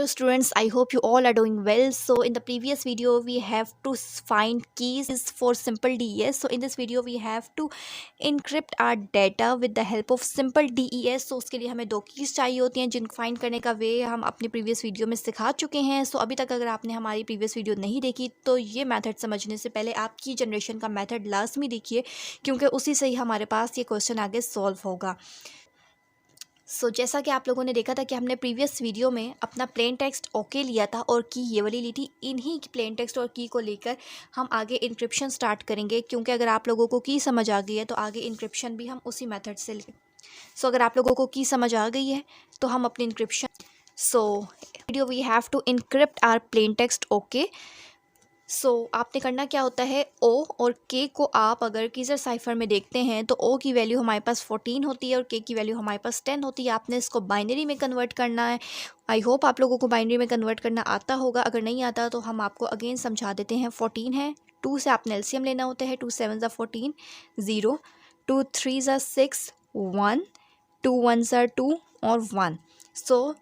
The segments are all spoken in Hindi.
Hello students, I hope you all are doing well. So in the previous video we have to find keys for simple DES. So in this video we have to encrypt our data with the help of simple DES. So उसके लिए हमें दो कीज़ चाहिए होती हैं जिनको फाइंड करने का वे हम अपने प्रीवियस वीडियो में सिखा चुके हैं. सो अभी तक अगर आपने हमारी प्रीवियस वीडियो नहीं देखी तो ये मेथड समझने से पहले आप की जनरेशन का मेथड लाजमी देखिए, क्योंकि उसी से ही हमारे पास ये क्वेश्चन आगे सॉल्व होगा. जैसा कि आप लोगों ने देखा था कि हमने प्रीवियस वीडियो में अपना प्लेन टेक्स्ट ओके लिया था और की ये वाली ली थी. इन्हीं प्लेन टेक्स्ट और की को लेकर हम आगे इंक्रिप्शन स्टार्ट करेंगे, क्योंकि अगर आप लोगों को की समझ आ गई है तो आगे इंक्रिप्शन भी हम उसी मेथड से लें. अगर आप लोगों को की समझ आ गई है तो हम अपनी encryption video we have to encrypt our plain text okay. आपने करना क्या होता है, ओ और के को आप अगर कीजर साइफर में देखते हैं तो ओ की वैल्यू हमारे पास 14 होती है और के की वैल्यू हमारे पास 10 होती है. आपने इसको बाइनरी में कन्वर्ट करना है. आई होप आप लोगों को बाइनरी में कन्वर्ट करना आता होगा. अगर नहीं आता तो हम आपको अगेन समझा देते हैं. 14 है, 2 से आपने एलसीएम लेना होता है. 2 7 ज़ा 14, 0, 2 3 ज़ा 6, 1, 2 1 ज़ा 2 और 1.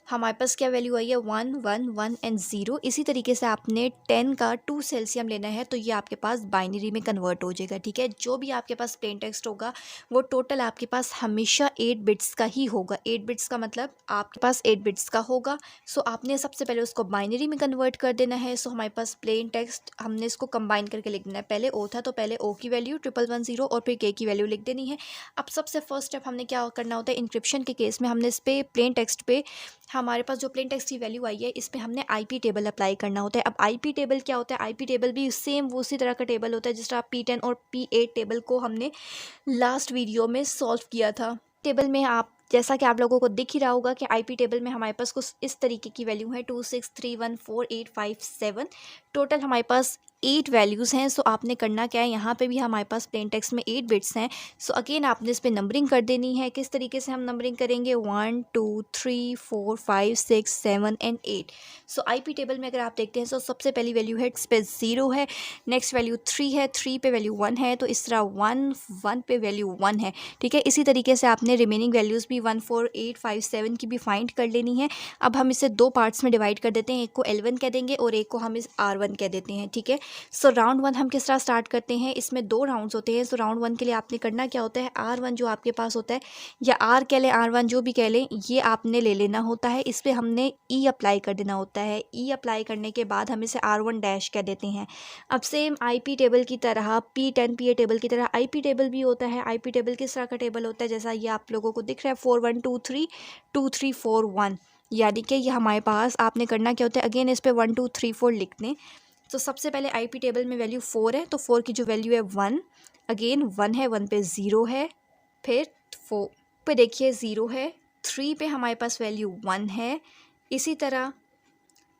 हमारे पास क्या वैल्यू आई है, 1 1 1 एंड 0. इसी तरीके से आपने 10 का 2 से एलसीएम लेना है तो ये आपके पास बाइनरी में कन्वर्ट हो जाएगा. ठीक है, जो भी आपके पास प्लेन टेक्स्ट होगा वो टोटल आपके पास हमेशा 8 बिट्स का ही होगा. 8 बिट्स का मतलब आपके पास 8 बिट्स का होगा. आपने सबसे पहले उसको बाइनरी में कन्वर्ट कर देना है. हमारे पास प्लेन टेक्स्ट हमने इसको कंबाइन करके लिख देना है. पहले ओ था तो पहले ओ की वैल्यू 1110 और फिर के की वैल्यू लिख देनी है. अब सबसे फर्स्ट स्टेप हमने क्या करना होता है, इंक्रिप्शन के केस में हमने इस पर प्लेन टेक्स्ट पे हमारे पास जो प्लेन टेक्स्ट की वैल्यू आई है इस पे हमने आईपी टेबल अप्लाई करना होता है. अब आईपी टेबल क्या होता है, आईपी टेबल भी सेम वो उसी तरह का टेबल होता है जिस तरह P10 और P8 टेबल को हमने लास्ट वीडियो में सॉल्व किया था. टेबल में आप जैसा कि आप लोगों को दिख ही रहा होगा कि आईपी टेबल में हमारे पास कुछ इस तरीके की वैल्यू है 2 6 3 1 4 8 5 7. टोटल हमारे पास 8 वैल्यूज़ हैं. आपने करना क्या है, यहाँ पे भी हमारे पास प्लेन टेक्स्ट में 8 बिट्स हैं. अगेन आपने इस पर नंबरिंग कर देनी है. किस तरीके से हम नंबरिंग करेंगे, 1 2 3 4 5 6 7 एंड 8. आईपी टेबल में अगर आप देखते हैं सबसे पहली वैल्यू है इस पे 0 है, नेक्स्ट वैल्यू 3 है, 3 पे वैल्यू 1 है, तो इस तरह 1 1 पे वैल्यू 1 है. ठीक है, इसी तरीके से आपने रिमेनिंग वैल्यूज़ भी 1 4 8 5 7 की भी फाइंड कर लेनी है. अब हम इसे दो पार्ट्स में डिवाइड कर देते हैं, एक को L1 कह देंगे और एक को हम इस R1 कह देते हैं. ठीक है, राउंड 1 हम किस तरह स्टार्ट करते हैं, इसमें 2 राउंड्स होते हैं. राउंड 1 के लिए आपने करना क्या होता है, R1 जो आपके पास होता है या R कह लें R1 जो भी कह लें, ये आपने ले लेना होता है. इस पर हमने E अप्लाई कर देना होता है. E अप्लाई करने के बाद हम इसे R1 डैश कह देते हैं. अब सेम IP टेबल की तरह P10 PA टेबल की तरह IP टेबल भी होता है. IP टेबल किस तरह का टेबल होता है, जैसा ये आप लोगों को दिख रहा है 4 1 2 3 2 3 4 1, यानी कि ये हमारे पास आपने करना क्या होता है, अगेन इस पर 1 2 3 4 लिख दें. सबसे पहले आईपी टेबल में वैल्यू 4 है तो 4 की जो वैल्यू है 1, अगेन 1 है, 1 पे 0 है, फिर 4 पे देखिए 0 है, 3 पे हमारे पास वैल्यू 1 है, इसी तरह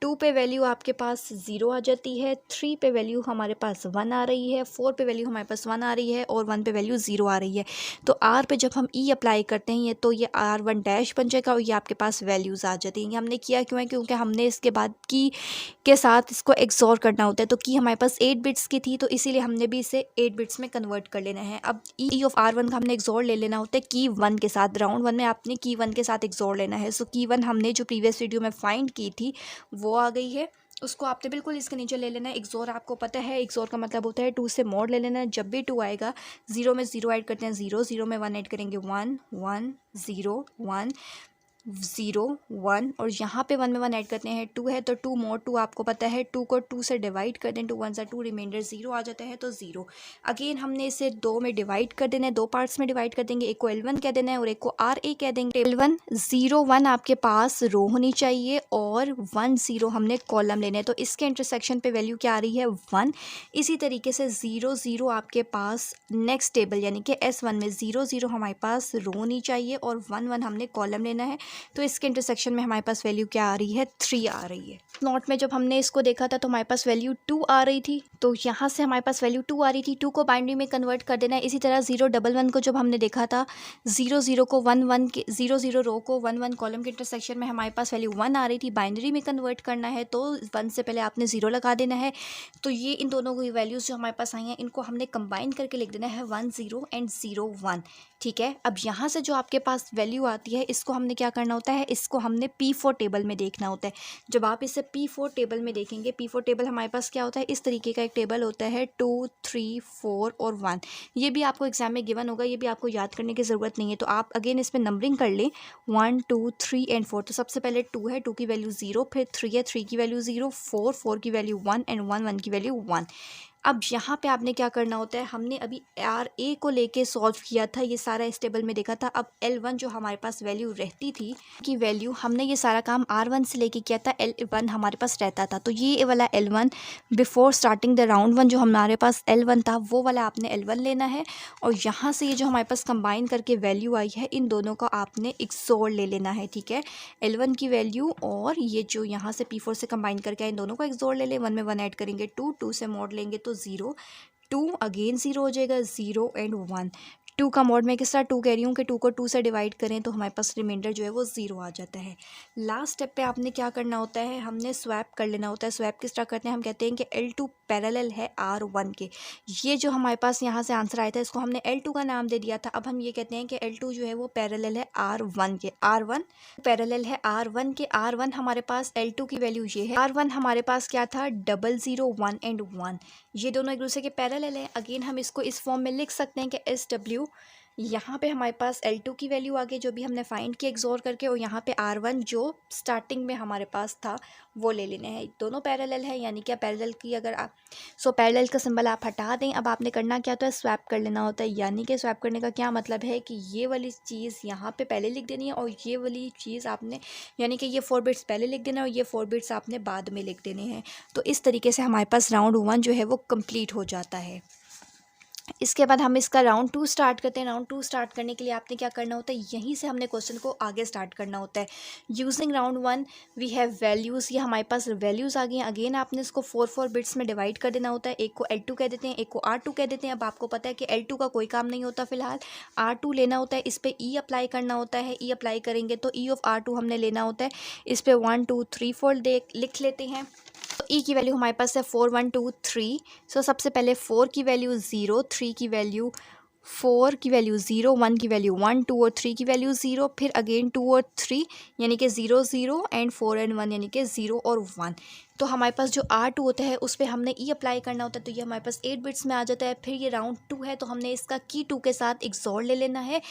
2 पे वैल्यू आपके पास 0 आ जाती है, 3 पे वैल्यू हमारे पास 1 आ रही है, 4 पे वैल्यू हमारे पास 1 आ रही है और 1 पे वैल्यू 0 आ रही है. तो R पे जब हम E अप्लाई करते हैं तो ये R1 डैश बन जाएगा और ये आपके पास वैल्यूज़ आ जाती हैं. ये हमने किया क्यों है, क्योंकि हमने इसके बाद की के साथ इसको एक्सॉर करना होता है. तो की हमारे पास 8 बिट्स की थी तो इसीलिए हमने भी इसे 8 बिट्स में कन्वर्ट कर लेना है. अब E ऑफ R1 का हमने एक्सॉर ले लेना होता है की 1 के साथ. राउंड 1 में आपने की 1 के साथ एक्सॉर लेना है. की 1 हमने जो प्रीवियस वीडियो में फाइंड की थी वो आ गई है, उसको आपने बिल्कुल इसके नीचे ले लेना है. एक्सॉर आपको पता है, एक्सॉर का मतलब होता है 2 से मोड ले लेना है. जब भी 2 आएगा 0 में 0 ऐड करते हैं 0, 0 में 1 ऐड करेंगे 1 1 0 1 0 1 और यहाँ पे 1 में 1 ऐड करते हैं 2 है तो 2 मोड 2 आपको पता है, 2 को 2 से डिवाइड कर दें, 2 1 2 रिमाइंडर 0 आ जाता है तो 0. अगेन हमने इसे 2 में डिवाइड कर देना है, 2 पार्ट्स में डिवाइड कर देंगे, एक को L1 कह देना है और एक को RA कह देंगे. L1 0 1 आपके पास रो होनी चाहिए और 1 0 हमने कॉलम लेने हैं. तो इसके इंटरसेक्शन पे वैल्यू क्या आ रही है, 1. इसी तरीके से 0 0 आपके पास नेक्स्ट टेबल यानी कि S1 में 0 0 हमारे पास रो होनी चाहिए और 1 1 हमने कॉलम लेना है. तो इसके इंटरसेक्शन में हमारे पास वैल्यू क्या आ रही है, 3 आ रही है. नोट में जब हमने इसको देखा था तो हमारे पास वैल्यू 2 आ रही थी, तो यहाँ से हमारे पास वैल्यू 2 आ रही थी. 2 को बाइनरी में कन्वर्ट कर देना है. इसी तरह 0 1 1 को जब हमने देखा था 0 0 को 1 1 के 0 0 रो को 1 1 कॉलम के इंटरसेक्शन में हमारे पास वैल्यू 1 आ रही थी. बाइनरी में कन्वर्ट करना है तो 1 से पहले आपने 0 लगा देना है. तो ये इन दोनों की वैल्यूज़ जो हमारे पास आई हैं इनको हमने कंबाइन करके लिख देना है 1 0 एंड 0 1. ठीक है, अब यहाँ से जो आपके पास वैल्यू आती है इसको हमने क्या करना करना होता है, इसको हमने P4 टेबल में देखना होता है। जब आप इसे P4 टेबल में देखेंगे, P4 टेबल हमारे पास क्या होता है, इस तरीके का एक टेबल होता है 2, 3, 4 और 1। ये भी आपको एग्जाम में गिवन होगा, ये भी आपको याद करने की ज़रूरत नहीं है। तो आप अगेन इसमें नंबरिंग कर लें 1, 2, 3 एंड 4। तो सबसे पहले 2 है, 2 की वैल्यू 0, फिर 3 है, 3 की वैल्यू 0, 4, 4 की वैल्यू 1 एंड 1, 1 की वैल्यू 1। अब यहाँ पे आपने क्या करना होता है, हमने अभी आर ए को लेके सॉल्व किया था, ये सारा इस टेबल में देखा था। अब L1 जो हमारे पास वैल्यू रहती थी की वैल्यू, हमने ये सारा काम R1 से लेके किया था, L1 हमारे पास रहता था। तो ये वाला L1 before starting the round 1 जो हमारे पास L1 था, वो वाला आपने L1 लेना है। और यहाँ से ये जो हमारे पास कंबाइन करके वैल्यू आई है, इन दोनों का आपने XOR ले लेना है, ठीक है। L1 की वैल्यू और ये जो यहाँ से P4 से कंबाइन करके आए, इन दोनों का XOR ले लें। 1 में 1 ऐड करेंगे 2, 2 से मोड लेंगे तो 0, 2 अगेन 0 हो जाएगा, 0 एंड 1। 2 का मोड में किस तरह 2 कह रही हूँ कि 2 को 2 से डिवाइड करें तो हमारे पास रिमाइंडर जो है वो 0 आ जाता है। लास्ट स्टेप पे आपने क्या करना होता है, हमने स्वैप कर लेना होता है। स्वैप किस तरह करते हैं, हम कहते हैं कि L2 पैरेलल है R1 के। ये जो हमारे पास यहाँ से आंसर आया था, इसको हमने L2 का नाम दे दिया था। अब हम ये कहते हैं कि L2 जो है वो पैरेलल है R1 के। R1 पैरेलल है R1 के। R1 हमारे पास L2 की वैल्यू ये है। R1 हमारे पास क्या था, 00, 1 एंड 1। ये दोनों एक दूसरे के पैरेलल है। अगेन हम इसको इस फॉर्म में लिख सकते हैं कि SW, यहाँ पे हमारे पास L2 की वैल्यू आगे जो भी हमने फाइंड की XOR करके, और यहाँ पे R1 जो स्टार्टिंग में हमारे पास था वो ले लेने हैं। दोनों पैरेलल है, यानी कि पैरेलल की अगर आप पैरेलल का सिंबल आप हटा दें। अब आपने करना क्या होता है, स्वैप कर लेना होता है। यानी कि स्वैप करने का क्या मतलब है कि ये वाली चीज़ यहाँ पे पहले लिख देनी है और ये वाली चीज़ आपने, यानी कि ये 4 बिट्स पहले लिख देना है और ये 4 बिट्स आपने बाद में लिख देने हैं। तो इस तरीके से हमारे पास राउंड 1 जो है वो कंप्लीट हो जाता है। इसके बाद हम इसका राउंड 2 स्टार्ट करते हैं। राउंड 2 स्टार्ट करने के लिए आपने क्या करना होता है, यहीं से हमने क्वेश्चन को आगे स्टार्ट करना होता है। Using round 1 we have values, ये हमारे पास वैल्यूज़ आ गई हैं। अगेन आपने इसको 4 बिट्स में डिवाइड कर देना होता है। एक को L2 कह देते हैं, एक को R2 कह देते हैं। अब आपको पता है कि L2 का कोई काम नहीं होता फ़िलहाल, R2 लेना होता है। इस पर E अप्लाई करना होता है। E अप्लाई करेंगे तो E ऑफ R2 हमने लेना होता है। इस पर 1, 2, 3, 4 लिख लेते हैं। तो E की वैल्यू हमारे पास है 4, 1, 2, 3। सो सबसे पहले 4 की वैल्यू 0, 3 की वैल्यू 4 की वैल्यू 0, 1 की वैल्यू 1, 2 और 3 की वैल्यू 0, फिर अगेन 2 और 3 यानी कि 0, 0 एंड 4 एंड 1 यानी कि 0 और 1। तो हमारे पास जो R2 होता है उस पर हमने E अप्लाई करना होता है, तो ये हमारे पास 8 बिट्स में आ जाता है। फिर ये राउंड 2 है तो हमने इसका की 2 के साथ XOR ले लेना है।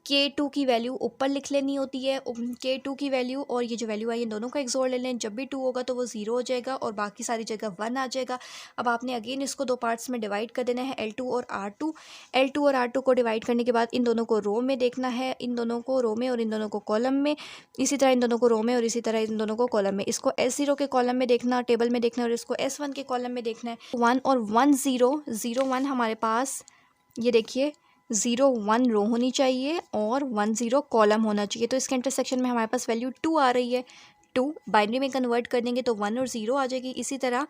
K2 की वैल्यू ऊपर लिख लेनी होती है, K2 की वैल्यू और ये जो वैल्यू आई है दोनों का XOR ले लें। जब भी 2 होगा तो वो 0 हो जाएगा और बाकी सारी जगह 1 आ जाएगा। अब आपने अगेन इसको 2 पार्ट्स में डिवाइड कर देना है, L2 और R2। L2 और R2 को डिवाइड करने के बाद इन दोनों को रो में देखना है, इन दोनों को रो में और इन दोनों को कॉलम में, इसी तरह इन दोनों को रो में और इसी तरह इन दोनों को कॉलम में। इसको S0 के कॉलम में देखना, टेबल में देखना, और इसको S1 के कॉलम में देखना है। 1 और 1, 0, 0, 1 हमारे पास, ये देखिए 0, 1 रो होनी चाहिए और 1, 0 कॉलम होना चाहिए। तो इसके इंटरसेक्शन में हमारे पास वैल्यू 2 आ रही है। 2 बाइनरी में कन्वर्ट कर देंगे तो 1 और 0 आ जाएगी। इसी तरह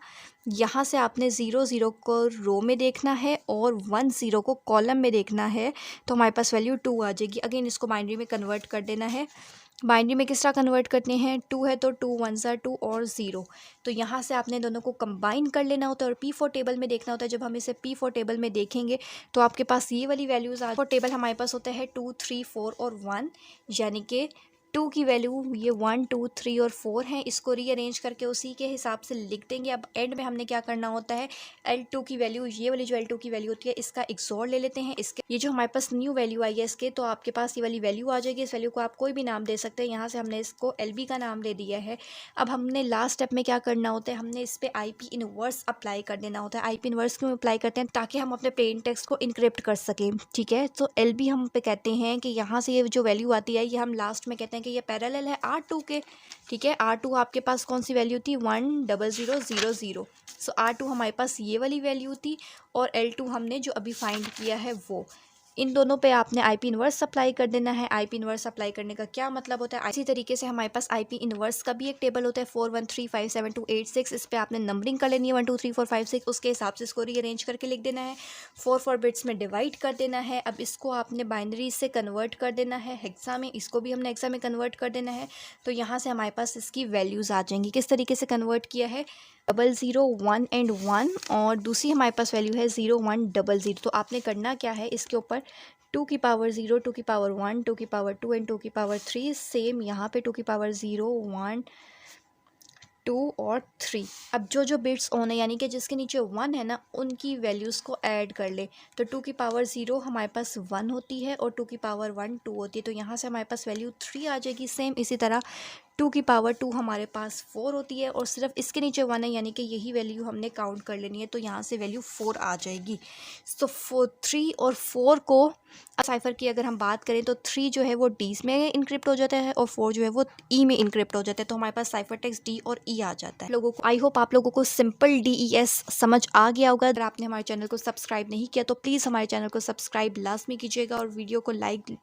यहाँ से आपने 0, 0 को रो में देखना है और 1, 0 को कॉलम में देखना है, तो हमारे पास वैल्यू 2 आ जाएगी। अगेन इसको बाइनरी में कन्वर्ट कर देना है। बाइनरी में किस तरह कन्वर्ट करते हैं, 2 है तो 2 1 2 और 0। तो यहाँ से आपने दोनों को कंबाइन कर लेना होता है और P4 टेबल में देखना होता है। जब हम इसे P4 टेबल में देखेंगे तो आपके पास ये वाली वैल्यूज़ आ, टेबल हमारे पास होता है 2, 3, 4 और 1, यानी कि 2 की वैल्यू ये 1, 2, 3 और 4 हैं। इसको रीअरेंज करके उसी के हिसाब से लिख देंगे। अब एंड में हमने क्या करना होता है, L2 की वैल्यू, ये वाली जो L2 की वैल्यू होती है इसका XOR ले लेते हैं। इसके ये जो हमारे पास न्यू वैल्यू आई है इसके, तो आपके पास ये वाली वैल्यू आ जाएगी। इस वैल्यू को आप कोई भी नाम दे सकते हैं। यहाँ से हमने इसको LB का नाम दे दिया है। अब हमने लास्ट स्टेप में क्या करना होता है, हमने इस पर IP इनवर्स अप्लाई कर देना होता है। IP इनवर्स क्यों अप्लाई करते हैं, ताकि हम अपने प्लेन टेक्स्ट को इनक्रिप्ट कर सकें, ठीक है। तो LB हम पे कहते हैं कि यहाँ से ये जो वैल्यू आती है ये हम लास्ट में कहते हैं कि ये पैरेलल है R2 के, ठीक है। R2 आपके पास कौन सी वैल्यू थी, 1 0 0 0 0। सो R2 हमारे पास ये वाली वैल्यू थी और L2 हमने जो अभी फाइंड किया है वो। इन दोनों पे आपने IP इनवर्स अप्लाई कर देना है। IP इनवर्स अप्लाई करने का क्या मतलब होता है, इसी तरीके से हमारे पास IP इनवर्स का भी एक टेबल होता है 4 1 3 5 7 2 8 6। इस पे आपने नंबरिंग कर लेनी है 1 2 3 4 5 6, उसके हिसाब से इसको रीअरेंज करके लिख देना है। 4 बिट्स में डिवाइड कर देना है। अब इसको आपने बाइनरी से कन्वर्ट कर देना है हेक्सा में, इसको भी हमने हेक्सा में कन्वर्ट कर देना है। तो यहाँ से हमारे पास इसकी वैल्यूज़ आ जाएंगी। किस तरीके से कन्वर्ट किया है, 00 1 एंड 1 और दूसरी हमारे पास वैल्यू है 0 1 0 0। तो आपने करना क्या है, इसके ऊपर 2 की पावर 0, 2 की पावर 1, 2 की पावर 2 एंड 2 की पावर 3। सेम यहाँ पे 2 की पावर 0, 1, 2 और 3। अब जो जो बिट्स ऑन है यानी कि जिसके नीचे 1 है ना, उनकी वैल्यूज़ को ऐड कर ले। तो 2 की पावर 0 हमारे पास 1 होती है और 2 की पावर 1 2 होती है, तो यहाँ से हमारे पास वैल्यू 3 आ जाएगी। सेम इसी तरह 2 की पावर 2 हमारे पास 4 होती है और सिर्फ इसके नीचे 1 है यानी कि यही वैल्यू हमने काउंट कर लेनी है, तो यहाँ से वैल्यू 4 आ जाएगी। सो 3 और 4 को साइफर की अगर हम बात करें तो 3 जो है वो डी में इनक्रिप्ट हो जाता है और 4 जो है वो ई में इनक्रिप्ट हो जाता है, तो हमारे पास साइफर टेक्स्ट डी और ई आ जाता है। लोगों को आई होप आप लोगों को सिंपल DES समझ आ गया होगा। अगर आपने हमारे चैनल को सब्सक्राइब नहीं किया तो प्लीज़ हमारे चैनल को सब्सक्राइब लाजमी कीजिएगा और वीडियो को लाइक